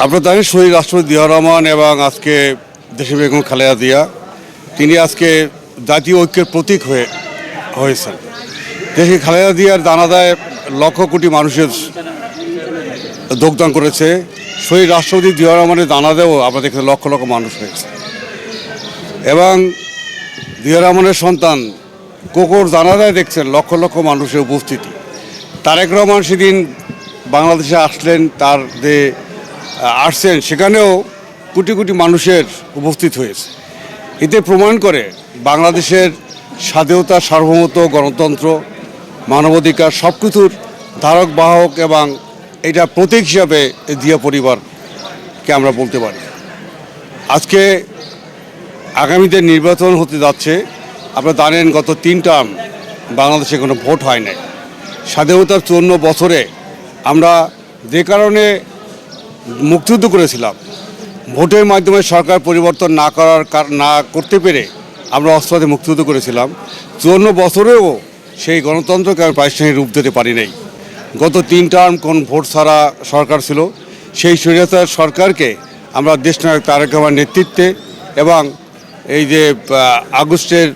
আপনারা জানেন শহীদ রাষ্ট্রপতি জিয়াউর রহমান এবং আজকে দেশে বেগম খালেদা জিয়া তিনি আজকে জাতীয় ঐক্যের প্রতীক হয়েছেন। দেশে খালেদা জিয়ার জানাজায় লক্ষ কোটি মানুষের যোগদান করেছে। শহীদ রাষ্ট্রপতি জিয়াউর রহমানের জানাজায়ও আমাদের এখানে লক্ষ লক্ষ মানুষ হয়েছে এবং জিয়াউর রহমানের সন্তান কোকোর জানাজায় দেখছেন লক্ষ লক্ষ মানুষের উপস্থিতি। তারেক রহমান সেদিন বাংলাদেশে আসলেন, তার যে আসছেন সেখানেও কোটি কোটি মানুষের উপস্থিত হয়েছে। এতে প্রমাণ করে বাংলাদেশের স্বাধীনতা, সার্বভৌমত্ব, গণতন্ত্র, মানবাধিকার সব কিছুর ধারক বাহক এবং এটা প্রতীক হিসাবে জিয়া পরিবারকে আমরা বলতে পারি। আজকে আগামীতে নির্বাচন হতে যাচ্ছে। আপনারা জানেন গত 3 টার্ম বাংলাদেশে কোনো ভোট হয় নাই। স্বাধীনতার 54 বছরে আমরা যে কারণে মুক্তিযুদ্ধ করেছিলাম, ভোটের মাধ্যমে সরকার পরিবর্তন না করতে পেরে আমরা অস্ত্রতে মুক্তিযুদ্ধ করেছিলাম। 54 বছরেও সেই গণতন্ত্রকে আমি প্রাতিষ্ঠানিক রূপ দিতে পারি নাই। গত 3 টার্ম কোন ভোট ছাড়া সরকার ছিল, সেই স্বৈরাচার সরকারকে আমরা দেশনায়ক তারেক রহমানের নেতৃত্বে এবং এই যে আগস্টের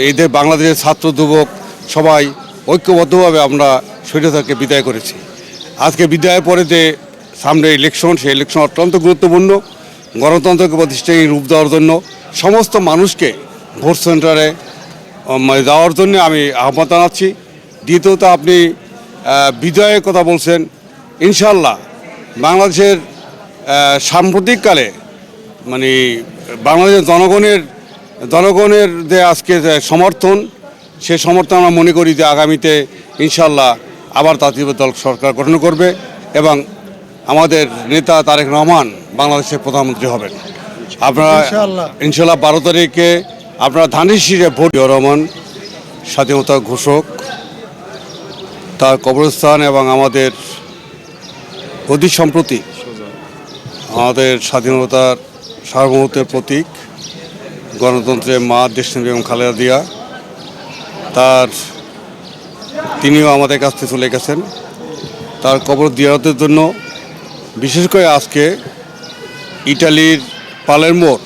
এদের বাংলাদেশের ছাত্র যুবক সবাই ঐক্যবদ্ধভাবে আমরা স্বৈরাচারকে বিদায় করেছি। আজকে বিদায়ের পরে যে সামনে ইলেকশন, সেই ইলেকশন অত্যন্ত গুরুত্বপূর্ণ। গণতন্ত্রকে প্রতিষ্ঠানিক রূপ দেওয়ার জন্য সমস্ত মানুষকে ভোট সেন্টারে যাওয়ার জন্য আমি আহ্বান জানাচ্ছি। দ্বিতীয়ত, আপনি বিজয়ের কথা বলছেন। ইনশাল্লাহ বাংলাদেশের সাম্প্রতিককালে মানে বাংলাদেশের জনগণের যে আজকে যে সমর্থন, সে সমর্থন আমরা মনে করি যে আগামীতে ইনশাল্লাহ আবার জাতীয় দল সরকার গঠন করবে এবং আমাদের নেতা তারেক রহমান বাংলাদেশের প্রধানমন্ত্রী হবেন। আপনারা ইনশাল্লাহ 12 তারিখে আপনারা ধানের ভোট। জিয়াউর রহমান স্বাধীনতার ঘোষক, তার কবরস্থান এবং আমাদের অতি সম্প্রতি আমাদের স্বাধীনতার সার্বভৌমত্বের প্রতীক, গণতন্ত্রের মা দেশনেত্রী বেগম খালেদা জিয়া, তিনিও আমাদের কাছ থেকে চলে গেছেন। তার কবর জিয়ারতের জন্য বিশেষ করে আজকে ইটালির পালেরমোর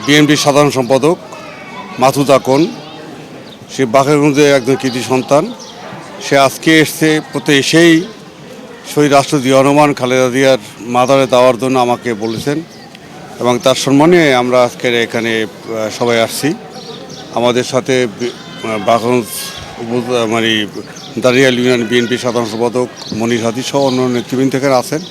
বিএনপির সাধারণ সম্পাদক মাসুদ আকন, সে বাকেরগঞ্জের একজন কৃতি সন্তান, সে আজকে এসছে। এসেই শহীদ রাষ্ট্রপতি জিয়াউর রহমান খালেদা জিয়ার মাজারে যাওয়ার জন্য আমাকে বলেছেন এবং তার সম্মানে আমরা আজকের এখানে সবাই আসছি। আমাদের সাথে বাকেরগঞ্জ দাঁড়িয়াল ইউনিয়ন বিএনপির সাধারণ সম্পাদক মনির হাদি সহ অন্য নেতৃবৃন্দ এখানে আছেন।